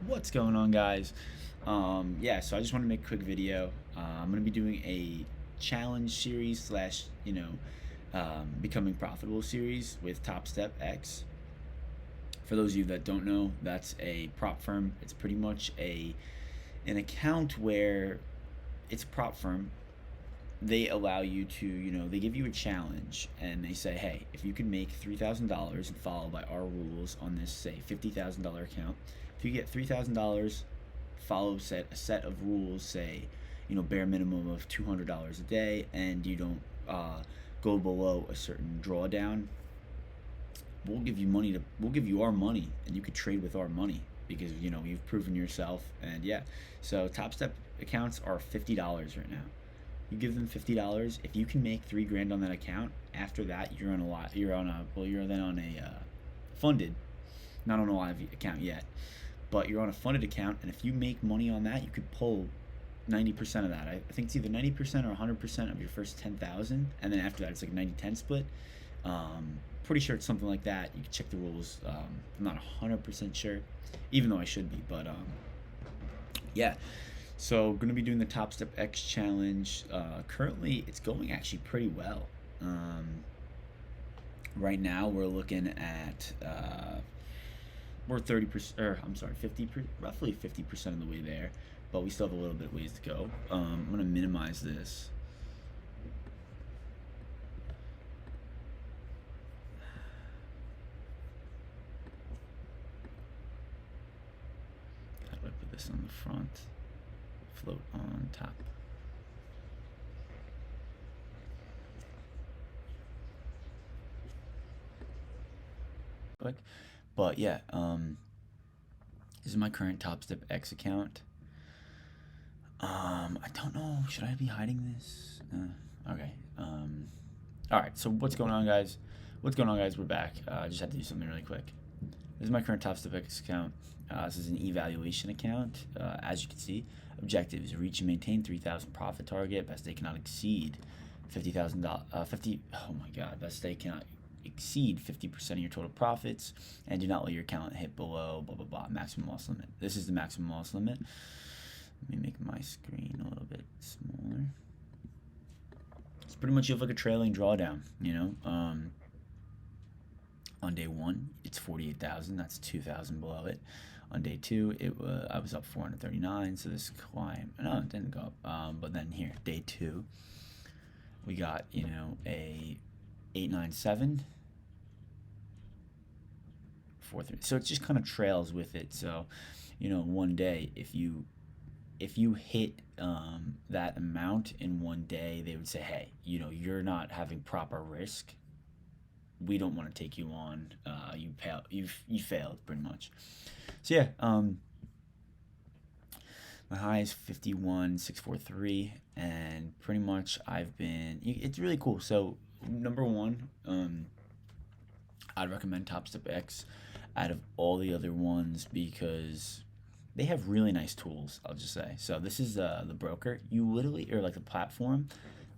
What's going on, guys? Yeah, so I just want to make a quick video. I'm going to be doing a challenge series slash, becoming profitable series with TopstepX. For those of you that don't know, that's a prop firm. It's pretty much an account where it's a prop firm. They allow you to, they give you a challenge and they say, hey, if you can make $3,000 and follow by our rules on this, say, $50,000 account, if you get $3,000, follow a set of rules, say, bare minimum of $200 a day, and you don't go below a certain drawdown, we'll give you our money, and you could trade with our money because you've proven yourself. And yeah, so Top Step accounts are $50 right now. You give them $50. If you can make 3 grand on that account, after that you're on a lot. You're then on a funded, not on a live account yet, but you're on a funded account. And if you make money on that, you could pull 90% of that. I think it's either 90% or 100% of your first 10,000, and then after that it's like a 90-10 split. Pretty sure it's something like that. You can check the rules. I'm not 100% sure, even though I should be. But yeah. So going to be doing the TopstepX challenge. Currently, it's going actually pretty well. Right now, we're looking at we're 30%, or I'm sorry, roughly 50% of the way there, but we still have a little bit of ways to go. I'm going to minimize this. How do I put this on the front? Float on top. Click. But yeah, this is my current TopstepX account. I don't know. Should I be hiding this? Okay. All right. So what's going on, guys? We're back. I just had to do something really quick. This is my current TopstepX account. This is an evaluation account. As you can see, objectives: reach and maintain 3,000 profit target. Best day cannot exceed $50,000. Oh my God! Best day cannot exceed 50% of your total profits, and do not let your account hit below blah blah blah maximum loss limit. This is the maximum loss limit. Let me make my screen a little bit smaller. It's pretty much you have like a trailing drawdown, on day one, it's 48,000. That's 2,000 below it. On day two, I was up 439. So this climb, no, it didn't go up. But then here, day two, we got a 897, 430. So it just kind of trails with it. So one day, if you hit that amount in one day, they would say, hey, you're not having proper risk. We don't want to take you on. You failed pretty much. So yeah, my high is 51,643, and pretty much it's really cool. So number one, I'd recommend TopstepX out of all the other ones because they have really nice tools, I'll just say. So this is the broker. You literally, or like the platform,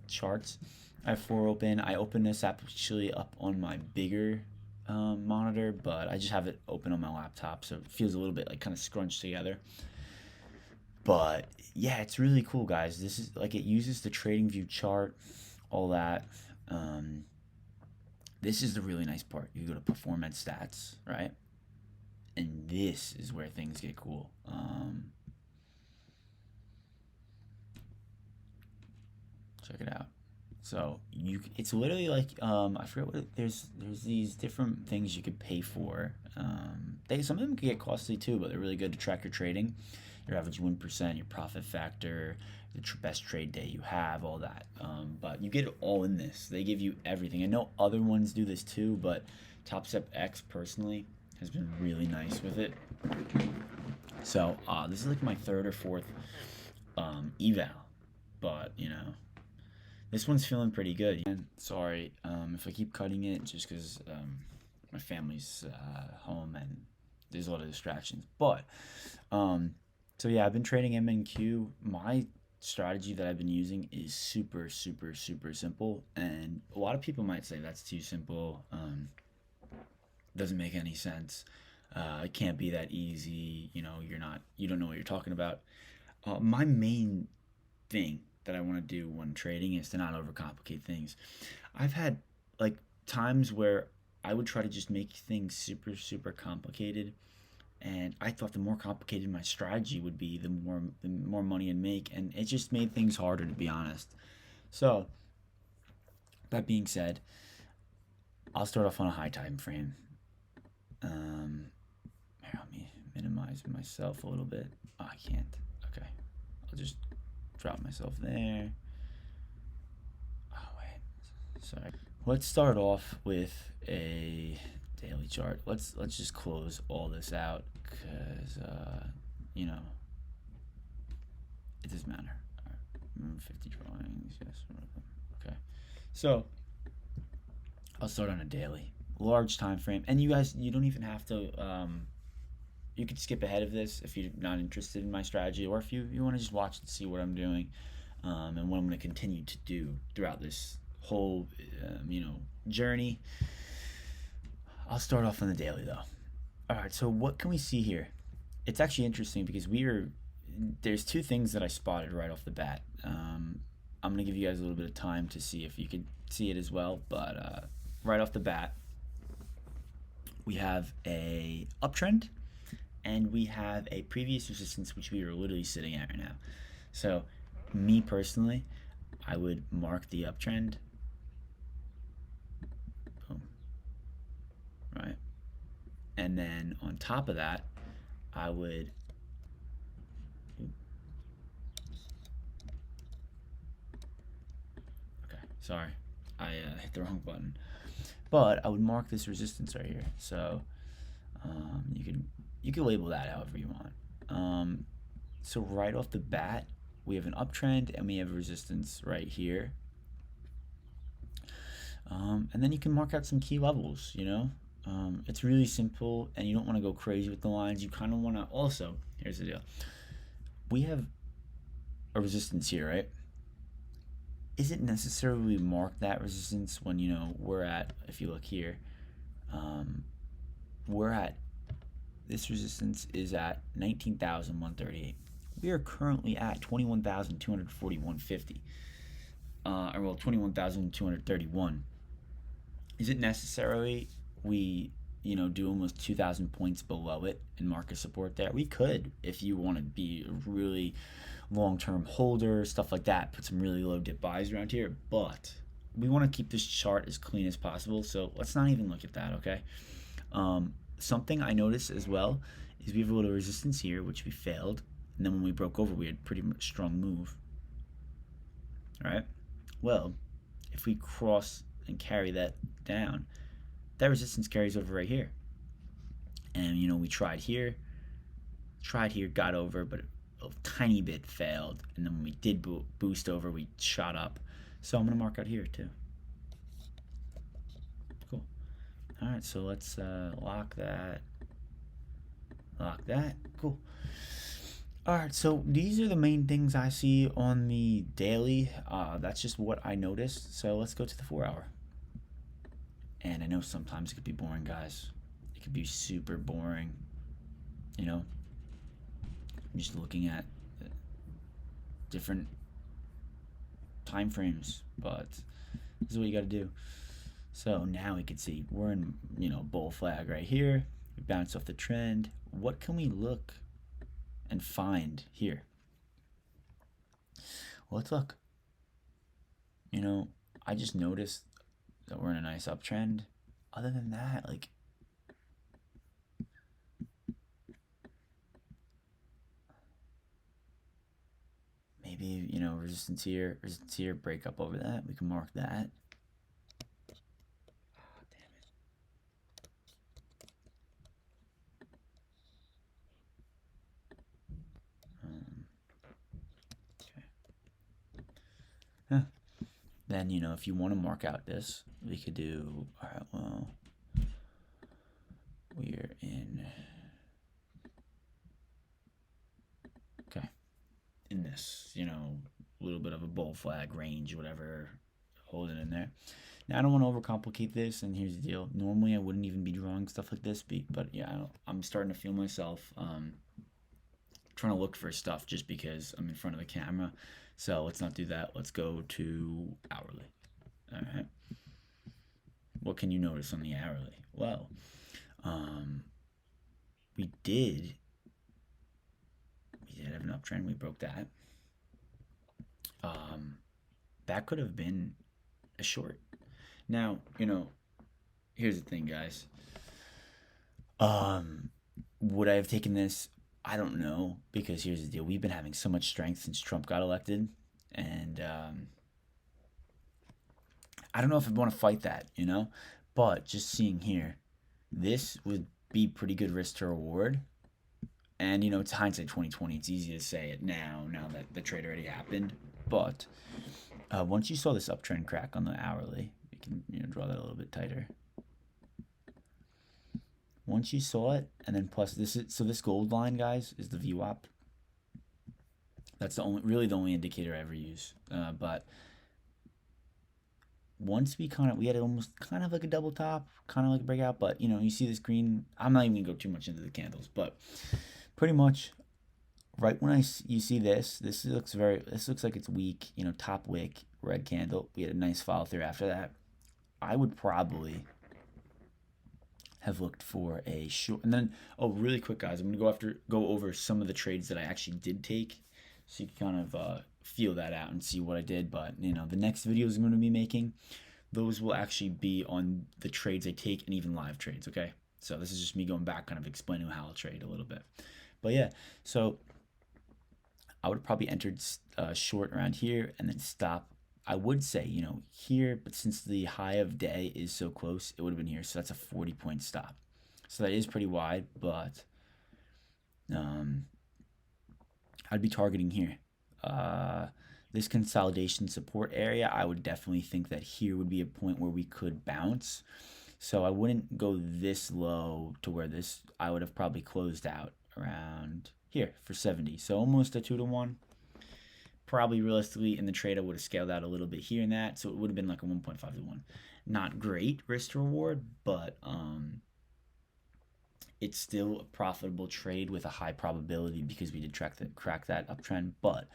charts. I have 4 open. I open this actually up on my bigger monitor, but I just have it open on my laptop, so it feels a little bit like kind of scrunched together. But yeah, it's really cool, guys. This is like, it uses the TradingView chart, all that. This is the really nice part. You go to performance stats, right? And this is where things get cool. Check it out. So it's literally like I forget there's these different things you could pay for. Some of them can get costly too, but they're really good to track your trading, your average win percent, your profit factor, the best trade day you have, all that. But you get it all in this. They give you everything. I know other ones do this too, but TopstepX personally has been really nice with it. So this is like my 3rd or 4th eval, but this one's feeling pretty good. And sorry if I keep cutting it, just because my family's home and there's a lot of distractions. But so yeah, I've been trading MNQ. My strategy that I've been using is super, super, super simple, and a lot of people might say that's too simple. Doesn't make any sense. It can't be that easy. You don't know what you're talking about. My main thing that I want to do when trading is to not overcomplicate things. I've had like times where I would try to just make things super super complicated, and I thought the more complicated my strategy would be, the more money I'd make, and it just made things harder, to be honest. So that being said, I'll start off on a high time frame. Um, Here, let me minimize myself a little bit. Oh, I can't. Okay, I'll just drop myself there. Oh wait, sorry. Let's start off with a daily chart. Let's just close all this out because you know it doesn't matter. All right, remove 50 drawings. Yes. Okay. So I'll start on a daily, large time frame, and you guys, you don't even have to. You could skip ahead of this if you're not interested in my strategy, or if you want to just watch and see what I'm doing, and what I'm going to continue to do throughout this whole journey. I'll start off on the daily though. All right, so what can we see here? It's actually interesting because there's two things that I spotted right off the bat. I'm gonna give you guys a little bit of time to see if you can see it as well, but right off the bat, we have a uptrend and we have a previous resistance, which we are literally sitting at right now. So, me personally, I would mark the uptrend. Boom. Right? And then on top of that, I would okay, sorry. I hit the wrong button. But I would mark this resistance right here. So you can label that however you want. So right off the bat, we have an uptrend and we have resistance right here. And then you can mark out some key levels. It's really simple, and you don't want to go crazy with the lines. You kind of want to also, here's the deal. We have a resistance here, right? Is it necessary we mark that resistance when, we're at, if you look here, we're at, this resistance is at 19,138. We are currently at 21,241.50. Or well, 21,231. Is it necessarily we do almost 2,000 points below it and mark a support there? We could, if you want to be a really long-term holder, stuff like that, put some really low dip buys around here, but we want to keep this chart as clean as possible, so let's not even look at that. Okay. Something I noticed as well is we have a little resistance here, which we failed, and then when we broke over, we had pretty much strong move. All right. Well, if we cross and carry that down, that resistance carries over right here. And we tried here, got over, but a tiny bit failed. And then when we did boost over, we shot up. So I'm gonna mark out here too. Cool. All right, so let's lock that. Cool. All right, so these are the main things I see on the daily. That's just what I noticed. So let's go to the 4-hour. And I know sometimes it could be boring, guys. It could be super boring. I'm just looking at different time frames, but this is what you got to do. So now we can see we're in, bull flag right here. We bounce off the trend. What can we look and find here? Well, let's look. I just noticed that we're in a nice uptrend. Other than that, maybe, resistance here, break up over that. We can mark that. Oh, damn it. Okay. Huh. Then, if you want to mark out this, we could do, all right, well, we're in, okay, in this, a little bit of a bull flag range, whatever, hold it in there. Now I don't want to overcomplicate this, and here's the deal. Normally I wouldn't even be drawing stuff like this, but yeah, I'm starting to feel myself trying to look for stuff just because I'm in front of the camera. So let's not do that. Let's go to hourly. All right. What can you notice on the hourly? Well, um, we did have an uptrend. We broke that. Um, that could have been a short. Now, here's the thing, guys. Um, would I have taken this? I don't know, because here's the deal. We've been having so much strength since Trump got elected, and I don't know if I want to fight that. But just seeing here, this would be pretty good risk to reward. And it's hindsight 2020. It's easy to say it now that the trade already happened. But once you saw this uptrend crack on the hourly, you can draw that a little bit tighter. Once you saw it, and then plus this gold line, guys, is the VWAP. That's really the only indicator I ever use. But once we had almost kind of like a double top, kind of like a breakout. But you see this green. I'm not even gonna go too much into the candles, but pretty much right when you see this looks like it's weak. Top wick, red candle. We had a nice follow through after that. I would probably have looked for a short, and then really quick, guys, I'm gonna go over some of the trades that I actually did take, so you can kind of feel that out and see what I did. But the next videos I'm going to be making, those will actually be on the trades I take and even live trades. Okay, so this is just me going back, kind of explaining how I'll trade a little bit. But yeah, so I would have probably entered short around here and then stop. I would say, here, but since the high of day is so close, it would have been here. So that's a 40-point stop. So that is pretty wide, but I'd be targeting here. This consolidation support area, I would definitely think that here would be a point where we could bounce. So I wouldn't go this low to where I would have probably closed out around here for 70. So almost a 2-to-1. Probably realistically in the trade, I would have scaled out a little bit here and that. So it would have been like a 1.5-to-1. Not great risk to reward, but it's still a profitable trade with a high probability because we did crack that uptrend. But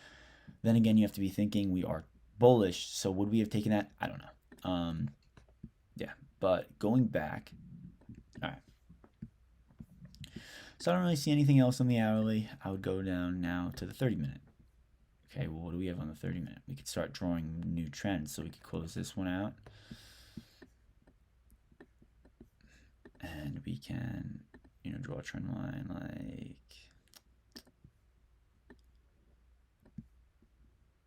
then again, you have to be thinking we are bullish. So would we have taken that? I don't know. Yeah, but going back, all right. So I don't really see anything else on the hourly. I would go down now to the 30-minute. Okay, well, what do we have on the 30-minute? We could start drawing new trends. So we could close this one out. And we can, draw a trend line like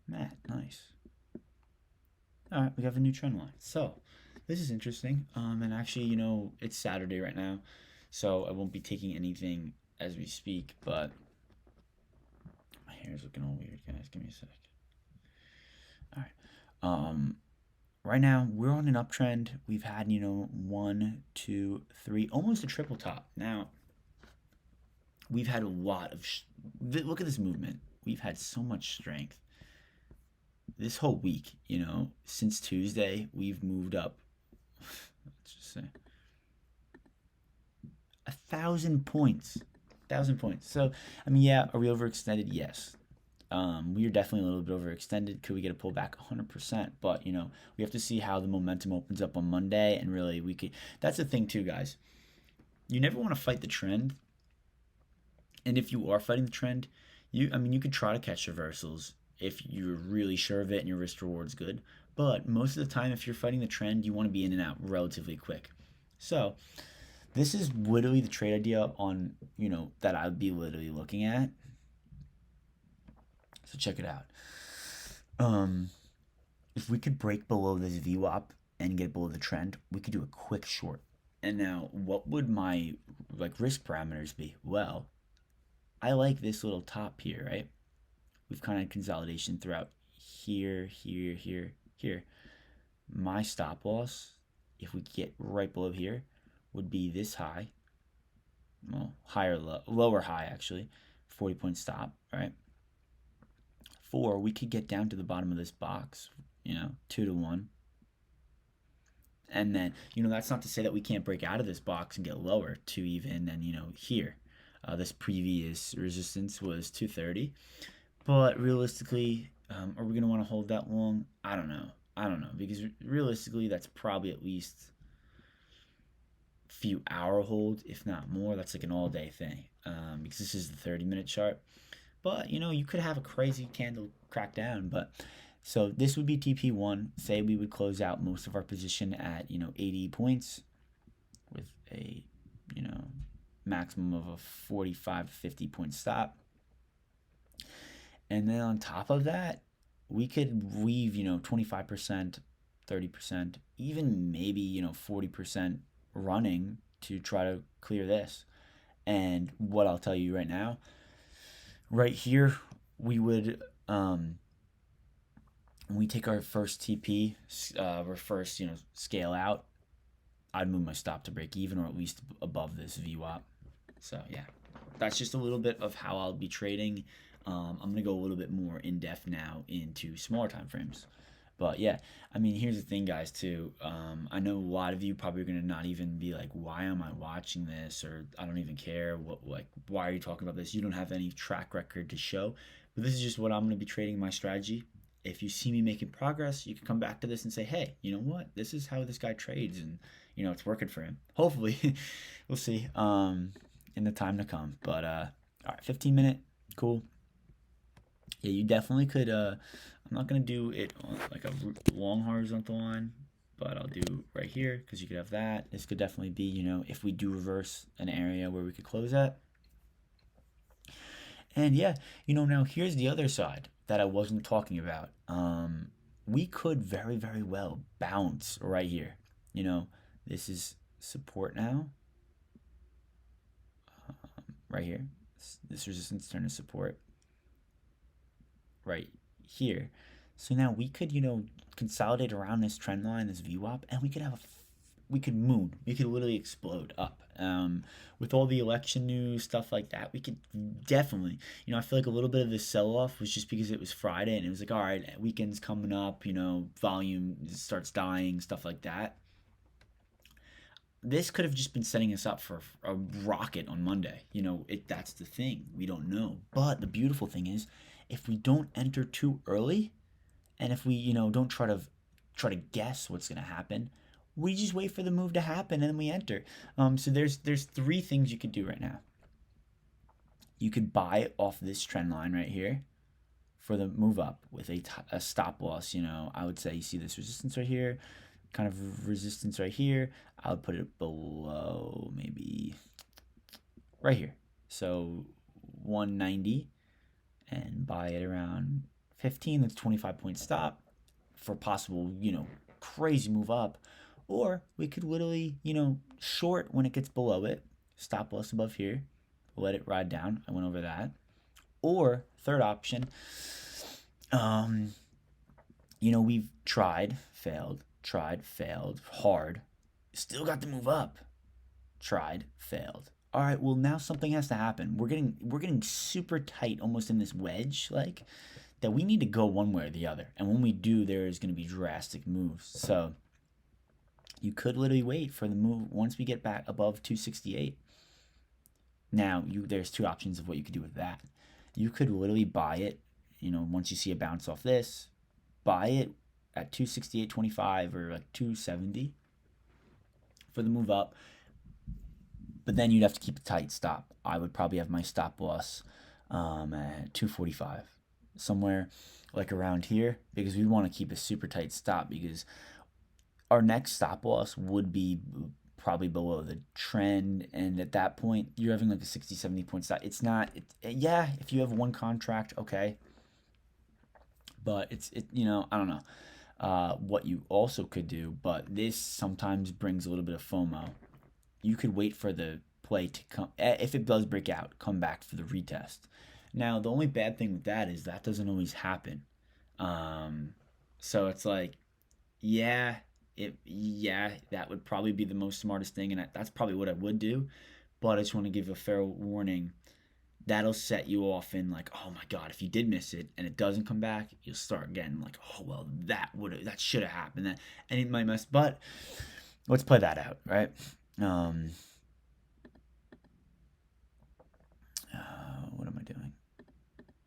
that. Nice. All right, we have a new trend line. So this is interesting. And actually, it's Saturday right now, so I won't be taking anything as we speak, but my hair is looking all weird, guys. Give me a sec. All right. Right now we're on an uptrend. We've had 1, 2, 3, almost a triple top. Now we've had a lot of look at this movement. We've had so much strength this whole week. Since Tuesday we've moved up, let's just say 1,000 points. 1,000 points. So I mean, yeah, are we overextended? Yes. We are definitely a little bit overextended. Could we get a pullback? 100%. But we have to see how the momentum opens up on Monday, and really we could. That's the thing too, guys. You never want to fight the trend, and if you are fighting the trend, you could try to catch reversals if you're really sure of it and your risk reward's good. But most of the time, if you're fighting the trend, you want to be in and out relatively quick. So this is literally the trade idea on that I would be literally looking at. So check it out. If we could break below this VWAP and get below the trend, we could do a quick short. And now, what would my risk parameters be? Well, I like this little top here, right? We've kind of consolidation throughout here, here, here, here. My stop loss, if we get right below here, would be this high. Well, lower high actually, 40-point stop, right? 4, we could get down to the bottom of this box, 2-to-1. And then, that's not to say that we can't break out of this box and get lower to even, and, here. This previous resistance was 230. But realistically, are we going to want to hold that long? I don't know. Because realistically, that's probably at least few hour hold, if not more. That's like an all day thing, because this is the 30-minute chart. But you could have a crazy candle crack down. But so this would be TP1. Say we would close out most of our position at 80 points with a maximum of a 45 50 point stop. And then on top of that, we could weave 25%, 30%, even maybe 40% running to try to clear this. And what I'll tell you right now, right here, we would when we take our first TP, our first scale out, I'd move my stop to break even, or at least above this VWAP. So yeah, that's just a little bit of how I'll be trading. I'm gonna go a little bit more in depth now into smaller time frames. But yeah, I mean, here's the thing, guys. Too, I know a lot of you probably are gonna not even be like, "Why am I watching this?" Or "I don't even care." Why are you talking about this? You don't have any track record to show. But this is just what I'm gonna be trading my strategy. If you see me making progress, you can come back to this and say, "Hey, you know what? This is how this guy trades, and it's working for him." Hopefully, we'll see in the time to come. But all right, 15-minute, cool. Yeah, you definitely could. I'm not gonna do it on like a long horizontal line, but I'll do right here because you could have that. This could definitely be, if we do reverse an area where we could close at. And yeah, now here's the other side that I wasn't talking about. We could very, very well bounce right here. This is support now, right here. This resistance turn to support right here. So now we could, consolidate around this trend line, this VWAP, and we could literally explode up. With all the election news, stuff like that, we could definitely, I feel like a little bit of this sell-off was just because it was Friday and it was like, all right, weekend's coming up, volume starts dying, stuff like that. This could have just been setting us up for a rocket on Monday. That's the thing. We don't know. But the beautiful thing is, if we don't enter too early, and if we, don't try to guess what's gonna happen, we just wait for the move to happen and then we enter. So there's three things you could do right now. You could buy off this trend line right here for the move up with a stop loss. I would say you see this resistance right here, kind of resistance right here. I would put it below maybe right here. So 190 and buy it around 15. That's 25-point stop for possible, crazy move up. Or we could literally, short when it gets below it, stop loss above here, let it ride down. I went over that. Or third option, we've tried, failed, hard, still got to move up, tried, failed. All right, well now something has to happen. We're getting super tight, almost in this wedge, like that. We need to go one way or the other, and when we do, there is going to be drastic moves. So you could literally wait for the move once we get back above 268. Now there's two options of what you could do with that. You could literally buy it, once you see a bounce off this, buy it at 268.25 or like 270 for the move up. But then you'd have to keep a tight stop. I would probably have my stop loss at 245, somewhere like around here, because we want to keep a super tight stop, because our next stop loss would be probably below the trend, and at that point you're having like a 60-70 point stop. It's not, yeah, if you have one contract, okay, but I don't know what you also could do, but this sometimes brings a little bit of FOMO. You could wait for the play to come. If it does break out, come back for the retest. Now, the only bad thing with that is that doesn't always happen. So it's like, yeah, that would probably be the most smartest thing, and that's probably what I would do. But I just want to give a fair warning. That'll set you off in like, oh my god, if you did miss it and it doesn't come back, you'll start again like, oh well, that should have happened. And it might mess, but let's play that out, right? Um, what am I doing?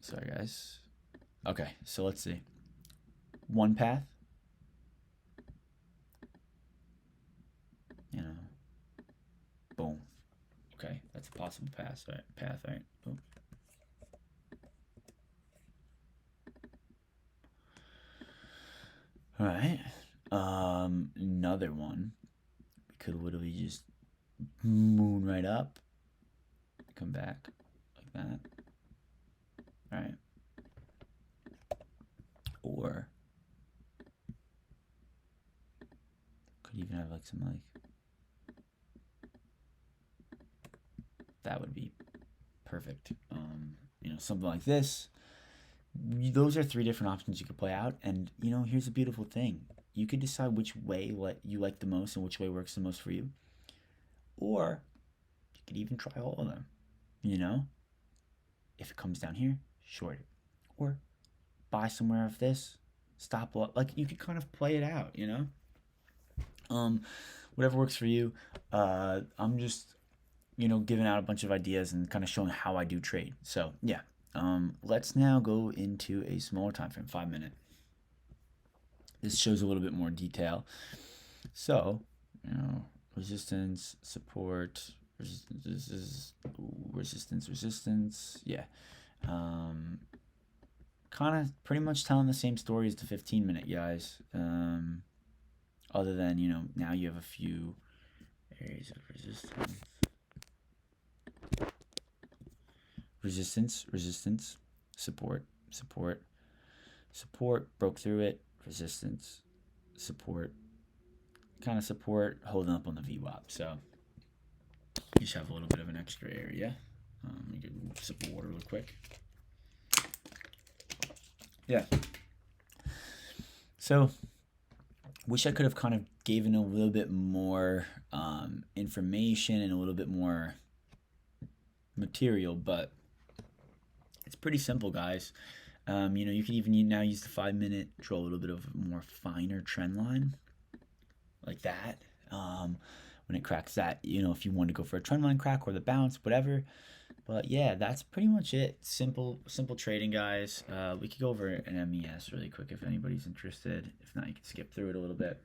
Sorry, guys. Okay, so let's see. One path, you know, boom. Okay, that's a possible path, right? Path, right? Boom. All right. Another one. We could literally just moon right up, come back like that. All right. Or could even have like some like that would be perfect. Something like this. Those are three different options you could play out, and here's a beautiful thing. You could decide which way you like the most and which way works the most for you, or you could even try all of them. You know, if it comes down here, short it, or buy somewhere of this, stop loss. Like you could kind of play it out. Um, whatever works for you. I'm just giving out a bunch of ideas and kind of showing how I do trade. So yeah, let's now go into a smaller time frame, 5 minute. This shows a little bit more detail. So, resistance, support, resistance. Yeah. Kind of pretty much telling the same story as the 15-minute, guys. Other than, now you have a few areas of resistance. Resistance, support, broke through it, resistance, support, kind of support, holding up on the VWAP. So you just have a little bit of an extra area. Let me get a sip of water real quick. Yeah. So wish I could have kind of given a little bit more information and a little bit more material, but it's pretty simple, guys. You can even now use the 5 minute, draw a little bit of a more finer trend line like that. When it cracks that, if you want to go for a trend line crack or the bounce, whatever. But yeah, that's pretty much it. Simple trading, guys. We could go over an MES really quick if anybody's interested. If not, you can skip through it a little bit.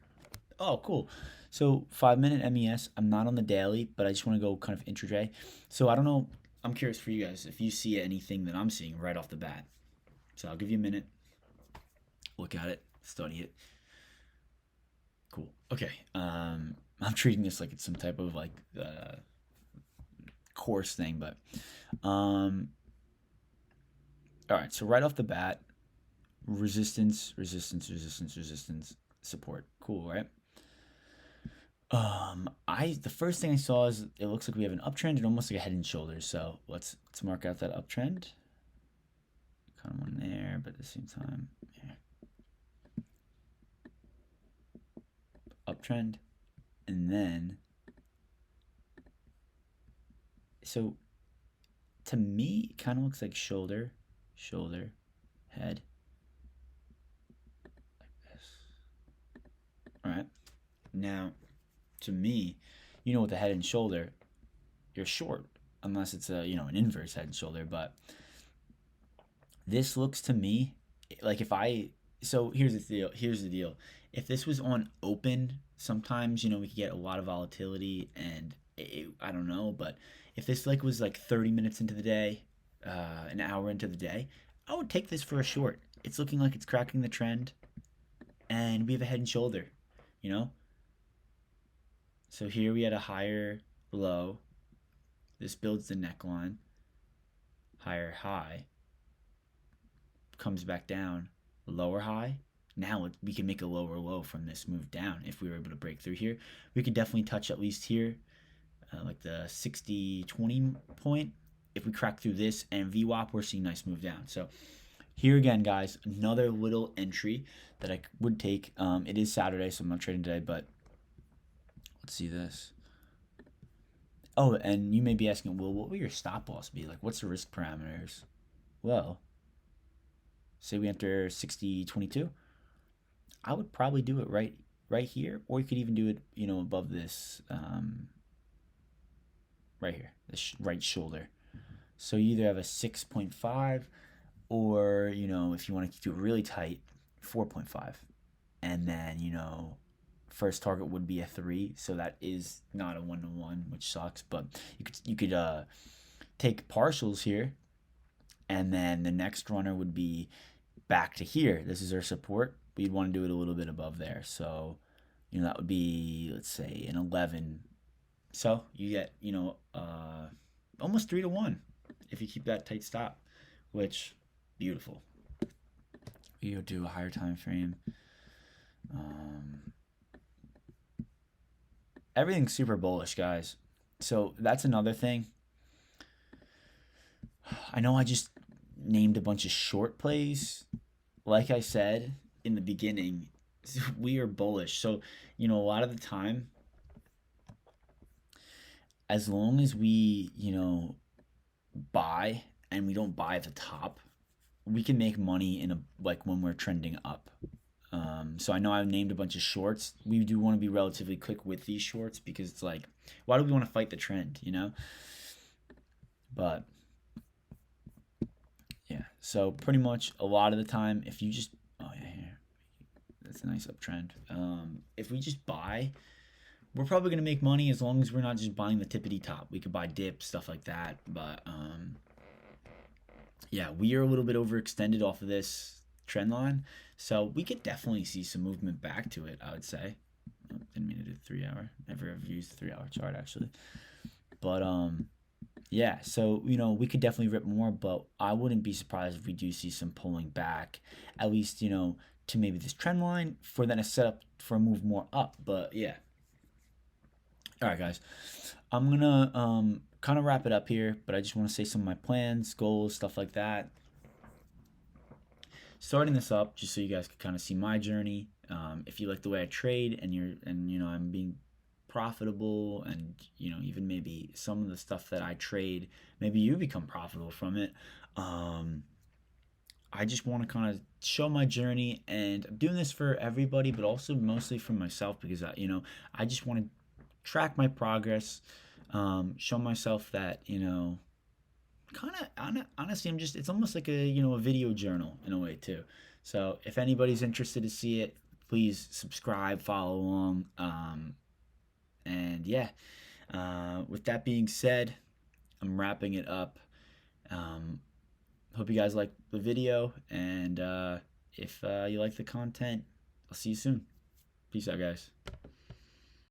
Oh, cool. So 5 minute MES. I'm not on the daily, but I just want to go kind of intraday. So I don't know. I'm curious for you guys if you see anything that I'm seeing right off the bat. So I'll give you a minute. Look at it, study it. Cool. Okay. I'm treating this like it's some type of like course thing, but all right. So right off the bat, resistance, support. Cool, right? The first thing I saw is it looks like we have an uptrend and almost like a head and shoulders. So let's mark out that uptrend. Kind of one there, but at the same time, yeah. Uptrend, and then so to me, it kind of looks like shoulder, head, like this. All right. Now, to me, with the head and shoulder, you're short unless it's an inverse head and shoulder. But this looks to me like so here's the deal. If this was on open, sometimes we could get a lot of volatility, and I don't know, but if this was like 30 minutes into the day, an hour into the day, I would take this for a short. It's looking like it's cracking the trend, and we have a head and shoulder, you know. So here we had a higher low. This builds the neckline. Higher high. Comes back down. Lower high. Now we can make a lower low from this move down if we were able to break through here. We could definitely touch at least here, like the 60-20 point. If we crack through this and VWAP, we're seeing nice move down. So here again, guys, another little entry that I would take. It is Saturday, so I'm not trading today, but let's see this. Oh, and you may be asking, well, what will your stop loss be? Like, what's the risk parameters? Well, say we enter 60-22. I would probably do it right right here, or you could even do it, above this, right here, this right shoulder. So you either have a 6.5, or if you want to do it really tight, 4.5, and then first target would be a 3, so that is not a 1-to-1, which sucks. But you could take partials here, and then the next runner would be back to here. This is our support, but you'd want to do it a little bit above there. So that would be, let's say, an 11. So you get almost 3-to-1 if you keep that tight stop, which beautiful. You do a higher time frame. Everything's super bullish, guys. So that's another thing. I know I just named a bunch of short plays. Like I said in the beginning, we are bullish. So, a lot of the time, as long as we, buy and we don't buy at the top, we can make money like when we're trending up. So I know I've named a bunch of shorts. We do want to be relatively quick with these shorts because it's like, why do we want to fight the trend, But yeah, so pretty much a lot of the time, if you just, oh yeah, here, that's a nice uptrend. If we just buy, we're probably gonna make money as long as we're not just buying the tippity top. We could buy dips, stuff like that, but yeah, we are a little bit overextended off of this trend line, so we could definitely see some movement back to it, I would say. Oh, didn't mean to do 3 hour. Never have used the 3 hour chart actually, but yeah, so we could definitely rip more, but I wouldn't be surprised if we do see some pulling back, at least to maybe this trend line, for then a setup for a move more up. But yeah, all right, guys, I'm gonna kind of wrap it up here, but I just want to say some of my plans, goals, stuff like that. Starting this up just so you guys can kind of see my journey. If you like the way I trade, and I'm being profitable, and even maybe some of the stuff that I trade, maybe you become profitable from it. I just want to kind of show my journey, and I'm doing this for everybody, but also mostly for myself, because I just want to track my progress, show myself that kind of honestly, it's almost like a video journal in a way too. So if anybody's interested to see it, please subscribe, follow along, and yeah. With that being said, I'm wrapping it up. Hope you guys like the video, and if you like the content, I'll see you soon. Peace out, guys.